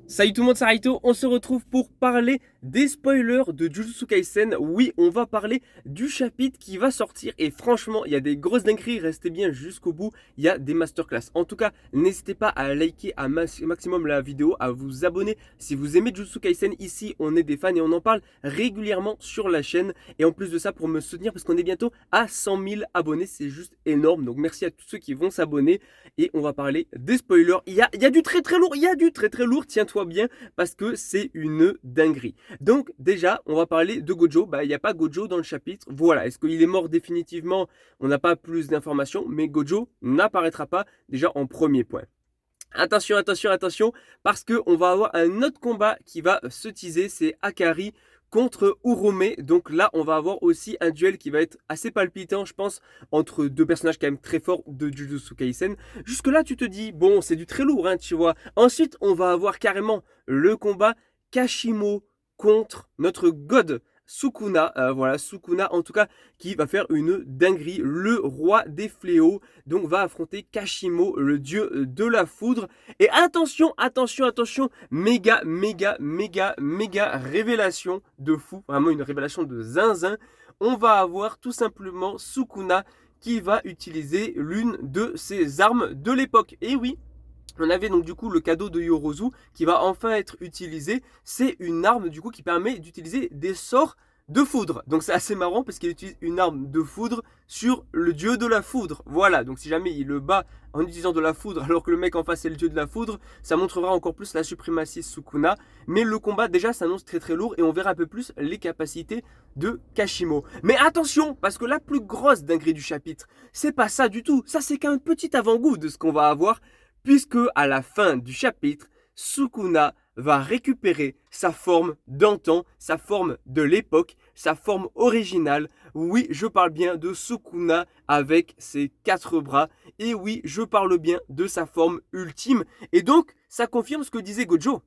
Salut tout le monde, c'est Raito, on se retrouve pour parler des spoilers de Jujutsu Kaisen. Oui, on va parler du chapitre qui va sortir et franchement, il y a des grosses dingueries, restez bien jusqu'au bout, il y a des masterclass. En tout cas, n'hésitez pas à liker à maximum la vidéo, à vous abonner si vous aimez Jujutsu Kaisen. Ici, on est des fans et on en parle régulièrement sur la chaîne. Et en plus de ça, pour me soutenir, parce qu'on est bientôt à 100 000 abonnés, c'est juste énorme. Donc merci à tous ceux qui vont s'abonner et on va parler des spoilers. Il y a du très très lourd, il y a du très très lourd, tiens-toi bien parce que c'est une dinguerie. Donc déjà, on va parler de Gojo. Il n'y a pas Gojo dans le chapitre. Voilà, est-ce qu'il est mort définitivement? On n'a pas plus d'informations, mais Gojo n'apparaîtra pas déjà en premier point. Attention, attention, attention, parce qu'on va avoir un autre combat qui va se teaser, c'est Akari contre Urome. Donc là, on va avoir aussi un duel qui va être assez palpitant, je pense, entre deux personnages quand même très forts de Jujutsu Kaisen. Jusque là, tu te dis, bon, c'est du très lourd, hein, tu vois. Ensuite, on va avoir carrément le combat Kashimo contre notre god Sukuna, voilà, Sukuna en tout cas, qui va faire une dinguerie, le roi des fléaux, donc va affronter Kashimo, le dieu de la foudre. Et attention, attention, attention, méga, méga, méga, méga révélation de fou, vraiment une révélation de zinzin. On va avoir tout simplement Sukuna qui va utiliser l'une de ses armes de l'époque. Et oui, on avait donc du coup le cadeau de Yorozu qui va enfin être utilisé. C'est une arme du coup qui permet d'utiliser des sorts de foudre. Donc c'est assez marrant parce qu'il utilise une arme de foudre sur le dieu de la foudre. Voilà, donc si jamais il le bat en utilisant de la foudre alors que le mec en face est le dieu de la foudre, ça montrera encore plus la suprématie Sukuna. Mais le combat déjà s'annonce très très lourd et on verra un peu plus les capacités de Kashimo. Mais attention, parce que la plus grosse dinguerie du chapitre, c'est pas ça du tout. Ça c'est qu'un petit avant-goût de ce qu'on va avoir puisque à la fin du chapitre, Sukuna va récupérer sa forme d'antan, sa forme de l'époque, sa forme originale. Oui, je parle bien de Sukuna avec ses 4 bras. Et oui, je parle bien de sa forme ultime. Et donc, ça confirme ce que disait Gojo.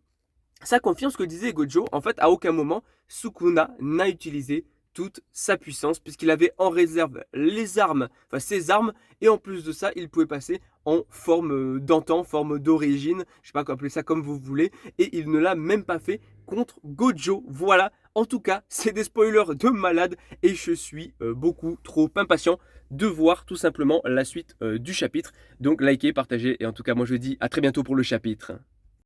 Ça confirme ce que disait Gojo. En fait, à aucun moment, Sukuna n'a utilisé toute sa puissance puisqu'il avait en réserve les armes, enfin ses armes, et en plus de ça, il pouvait passer en forme d'antan, forme d'origine, je sais pas comment appeler ça comme vous voulez, et il ne l'a même pas fait contre Gojo. Voilà, en tout cas, c'est des spoilers de malade et je suis beaucoup trop impatient de voir tout simplement la suite du chapitre. Donc likez, partagez et en tout cas moi je dis à très bientôt pour le chapitre.